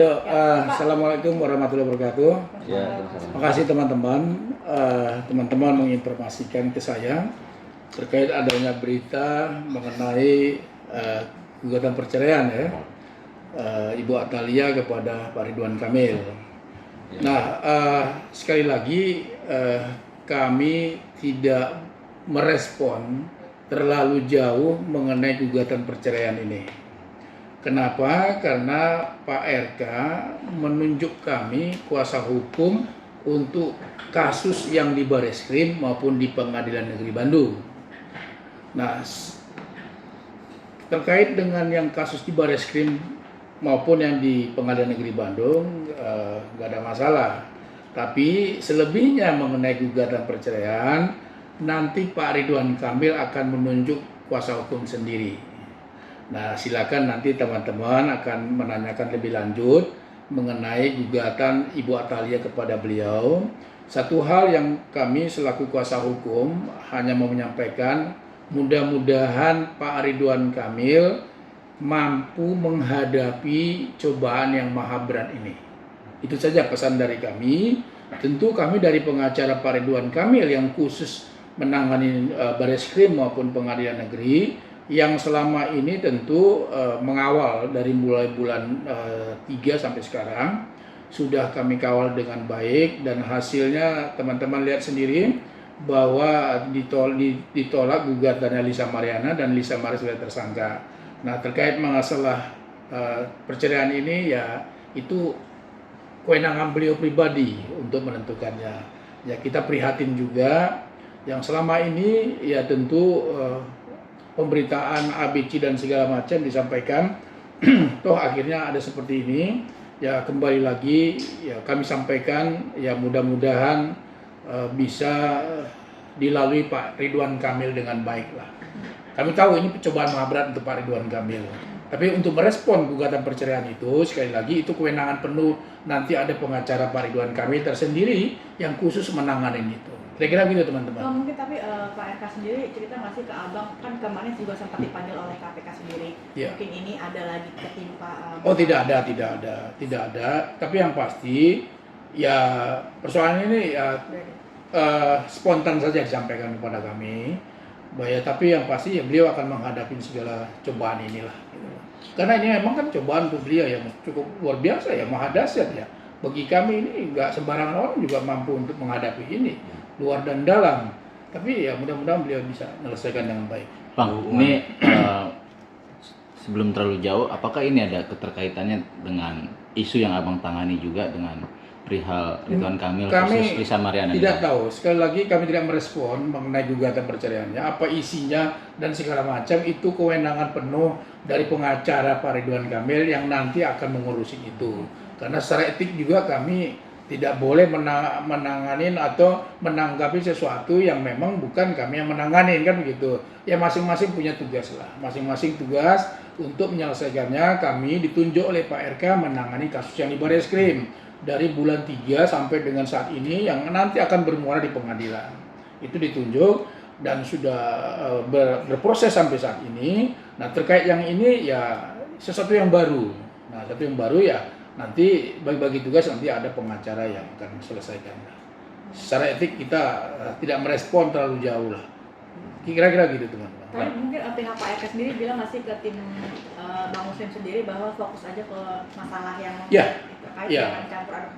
Assalamualaikum warahmatullahi wabarakatuh. Ya, Terima kasih teman-teman. Teman-teman menginformasikan ke saya terkait adanya berita mengenai gugatan perceraian ya, Ibu Atalia kepada Pak Ridwan Kamil. Nah, sekali lagi kami tidak merespon terlalu jauh mengenai gugatan perceraian ini. Kenapa? Karena Pak RK menunjuk kami kuasa hukum untuk kasus yang di Bareskrim maupun di Pengadilan Negeri Bandung. Nah, terkait dengan yang kasus di Bareskrim maupun yang di Pengadilan Negeri Bandung nggak ada masalah. Tapi selebihnya mengenai gugatan perceraian, nanti Pak Ridwan Kamil akan menunjuk kuasa hukum sendiri. Nah, silakan nanti teman-teman akan menanyakan lebih lanjut mengenai gugatan Ibu Atalia kepada beliau. Satu hal yang kami selaku kuasa hukum hanya mau menyampaikan, mudah-mudahan Pak Ridwan Kamil mampu menghadapi cobaan yang maha berat ini. Itu saja pesan dari kami. Tentu kami dari pengacara Pak Ridwan Kamil yang khusus menangani Bareskrim maupun Pengadilan Negeri, yang selama ini tentu mengawal dari mulai bulan 3 sampai sekarang sudah kami kawal dengan baik, dan hasilnya teman-teman lihat sendiri bahwa ditolak gugatannya Lisa Mariana dan Lisa Mariana sudah tersangka. Nah, terkait masalah perceraian ini ya itu kewenangan beliau pribadi untuk menentukannya. Ya, kita prihatin juga yang selama ini ya tentu pemberitaan ABC dan segala macam disampaikan, toh akhirnya ada seperti ini. Ya, kembali lagi ya kami sampaikan ya mudah-mudahan bisa dilalui Pak Ridwan Kamil dengan baik lah. Kami tahu ini percobaan maha berat untuk Pak Ridwan Kamil. Tapi untuk merespon gugatan perceraian itu, sekali lagi itu kewenangan penuh, nanti ada pengacara Pak Ridwan Kamil tersendiri yang khusus menangani itu. Kira-kira gitu teman-teman. Mungkin tapi Pak RK sendiri cerita masih ke Abang, kan kemarin juga sempat dipanggil oleh KPK sendiri. Ya. Mungkin ini ada lagi ketimpa. Oh, tidak ada. Tapi yang pasti ya persoalan ini ya spontan saja disampaikan kepada kami. Tapi yang pasti ya beliau akan menghadapi segala cobaan inilah. Karena ini memang kan cobaan untuk beliau yang cukup luar biasa ya, maha dahsyat ya. Bagi kami ini nggak sembarangan orang juga mampu untuk menghadapi ini, luar dan dalam. Tapi ya mudah-mudahan beliau bisa menyelesaikan dengan baik. Bang, ini sebelum terlalu jauh, apakah ini ada keterkaitannya dengan isu yang Abang tangani juga dengan perihal Ridwan Kamil versus Lisa Mariana? Tidak tahu. Sekali lagi kami tidak merespon mengenai gugatan perceraiannya, apa isinya dan segala macam. Itu kewenangan penuh dari pengacara Pak Ridwan Kamil yang nanti akan mengurusi itu. Karena secara etik juga kami tidak boleh menanganin atau menanggapi sesuatu yang memang bukan kami yang menanganin, kan begitu. Ya masing-masing punya tugas lah, masing-masing tugas untuk menyelesaikannya. Kami ditunjuk oleh Pak RK menangani kasus yang di Bareskrim dari bulan 3 sampai dengan saat ini yang nanti akan bermuara di pengadilan. Itu ditunjuk dan sudah berproses sampai saat ini. Nah, terkait yang ini ya sesuatu yang baru. Nah, sesuatu yang baru ya nanti bagi-bagi tugas, nanti ada pengacara yang akan selesaikan. Secara etik kita tidak merespon terlalu jauh lah. Kira-kira gitu teman-teman. Tapi mungkin pihak Pak RK sendiri bilang masih ke tim Bang Muslim sendiri bahwa fokus aja ke masalah yang terkait dengan campur aduk.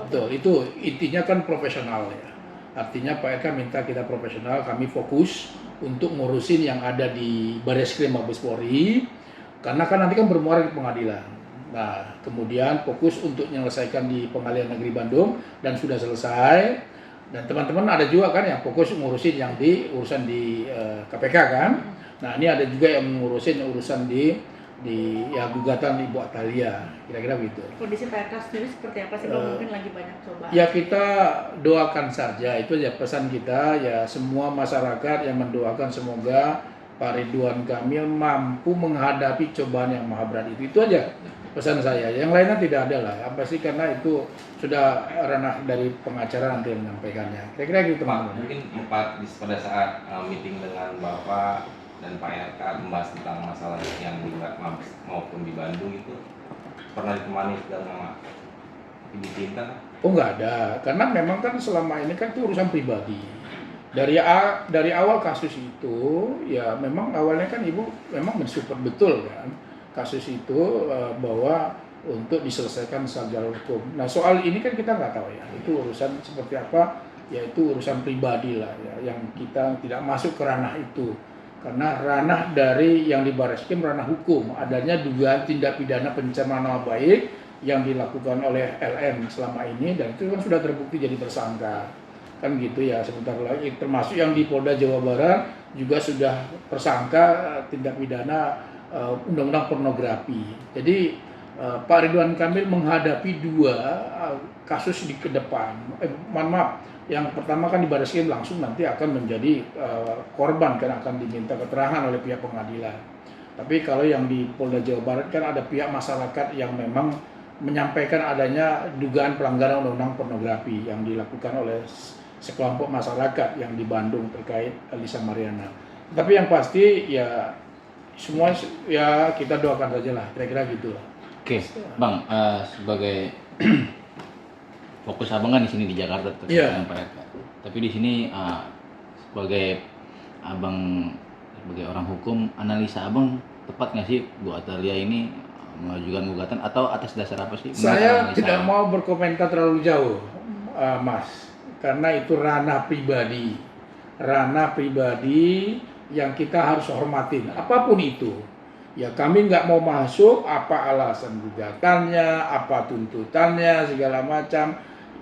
Betul. Itu intinya kan profesional ya. Artinya Pak RK minta kita profesional, kami fokus untuk ngurusin yang ada di Bareskrim Mabes Polri, karena kan nanti kan bermuara di pengadilan. Nah, kemudian fokus untuk menyelesaikan di Pengadilan Negeri Bandung dan sudah selesai. Dan teman-teman ada juga kan yang fokus ngurusin yang di urusan di KPK kan. Nah, ini ada juga yang ngurusin urusan di ya gugatan Ibu Atalia. Kira-kira begitu. Kondisi Pak RK sendiri seperti apa sih? Mungkin lagi banyak cobaan. Ya kita doakan saja, itu aja pesan kita ya, semua masyarakat yang mendoakan semoga Pak Ridwan Kamil mampu menghadapi cobaan yang maha berat itu. Itu aja pesan saya. Yang lainnya tidak ada lah. Apa sih, karena itu sudah ranah dari pengacara nanti yang menyampaikannya. Kira-kira gitu teman-teman. Mungkin pada saat meeting dengan Bapak dan Pak RK membahas tentang masalah yang di Mabes maupun di Bandung itu pernah ditemani dengan Ibu Cinta? Oh nggak ada, karena memang kan selama ini kan itu urusan pribadi. Dari awal kasus itu, ya memang awalnya kan ibu memang mensupport betul kan kasus itu bahwa untuk diselesaikan secara hukum. Nah soal ini kan kita nggak tahu ya, itu urusan seperti apa, yaitu urusan pribadi lah ya, yang kita tidak masuk ke ranah itu. Karena ranah dari yang di Barreskrim ranah hukum, adanya dugaan tindak pidana pencemaran nama baik yang dilakukan oleh LN selama ini, dan itu kan sudah terbukti jadi tersangka kan gitu ya. Sebentar lagi termasuk yang di Polda Jawa Barat juga sudah tersangka tindak pidana undang-undang pornografi. Jadi Pak Ridwan Kamil menghadapi dua kasus di ke depan. Maaf, yang pertama kan di Barreskrim langsung nanti akan menjadi korban kan, akan diminta keterangan oleh pihak pengadilan. Tapi kalau yang di Polda Jawa Barat kan ada pihak masyarakat yang memang menyampaikan adanya dugaan pelanggaran undang-undang pornografi yang dilakukan oleh sekelompok masyarakat yang di Bandung terkait Lisa Mariana. Tapi yang pasti ya semua ya kita doakan saja lah, kira-kira gitu lah. Oke, Bang, sebagai fokus abang kan di sini di Jakarta terkait Iya. dengan Pak RK. Tapi di sini sebagai abang sebagai orang hukum, analisa abang tepat nggak sih Bu Atalia ini mengajukan gugatan atau atas dasar apa sih? Saya tidak mau berkomentar terlalu jauh, Mas, karena itu ranah pribadi yang kita harus hormatin, apapun itu. Ya kami nggak mau masuk apa alasan gugatannya, apa tuntutannya, segala macam.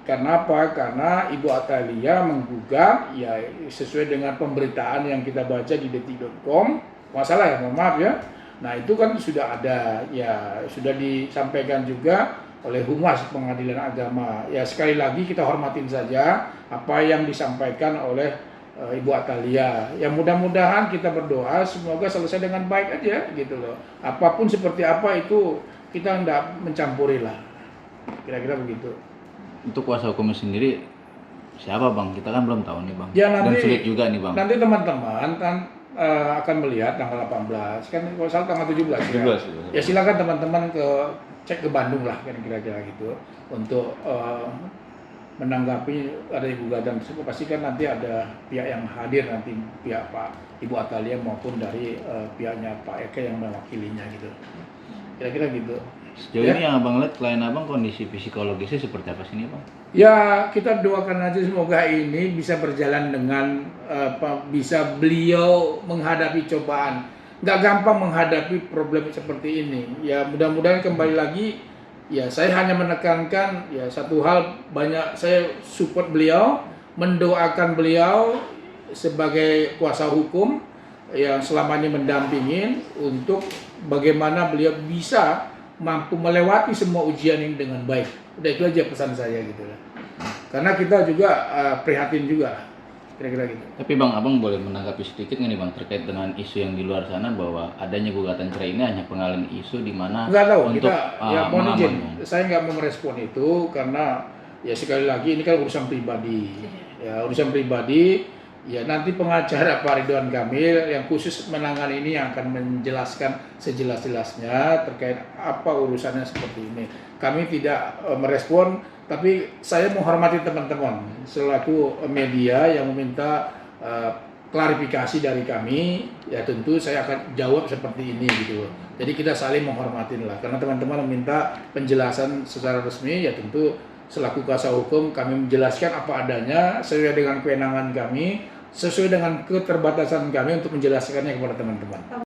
Kenapa? Karena Ibu Atalia menggugat ya sesuai dengan pemberitaan yang kita baca di detik.com. Masalah ya, mohon maaf ya. Nah itu kan sudah ada, ya sudah disampaikan juga oleh Humas Pengadilan Agama. Ya sekali lagi kita hormatin saja apa yang disampaikan oleh Ibu Atalia. Ya mudah-mudahan kita berdoa semoga selesai dengan baik aja gitu loh. Apapun seperti apa itu kita tidak mencampuri lah. Kira-kira begitu. Untuk kuasa hukumnya sendiri siapa Bang? Kita kan belum tahu nih Bang. Ya, nanti, dan sulit juga nih Bang. Nanti teman-teman kan akan melihat tanggal 18, kan kalau salah tanggal 17 ya. Ya silakan teman-teman cek ke Bandung lah kan kira-kira gitu untuk menanggapi ada gugatan tersebut. Pasti kan nanti ada pihak yang hadir, nanti pihak Pak Ibu Atalia maupun dari pihaknya Pak Eka yang mewakilinya gitu. Kira-kira gitu. Sejauh ini yang abang lihat klien abang kondisi psikologisnya seperti apa sih nih Bang? Ya kita doakan aja semoga ini bisa berjalan dengan bisa beliau menghadapi cobaan. Nggak gampang menghadapi problem seperti ini. Ya mudah-mudahan kembali lagi ya saya hanya menekankan ya satu hal, banyak saya support beliau, mendoakan beliau sebagai kuasa hukum yang selama ini mendampingin untuk bagaimana beliau bisa mampu melewati semua ujian ini dengan baik. Udah itu aja pesan saya gitu lah. Karena kita juga prihatin juga, kira-kira gitu. Tapi Bang, abang boleh menanggapi sedikit nggak nih Bang terkait dengan isu yang di luar sana bahwa adanya gugatan cerai ini hanya pengalihan isu di mana Nggak tahu, untuk kita ya mohon izin, mengamankan. saya nggak mau merespon itu karena ya sekali lagi ini kan urusan pribadi. Ya urusan pribadi. Ya nanti pengacara Pak Ridwan Kamil yang khusus menangani ini yang akan menjelaskan sejelas-jelasnya terkait apa urusannya seperti ini. Kami tidak merespon, tapi saya menghormati teman-teman selaku media yang meminta klarifikasi dari kami. Ya tentu saya akan jawab seperti ini gitu. Jadi kita saling menghormatin lah. Karena teman-teman meminta penjelasan secara resmi, ya tentu selaku kuasa hukum kami menjelaskan apa adanya sesuai dengan kewenangan kami, sesuai dengan keterbatasan kami untuk menjelaskannya kepada teman-teman.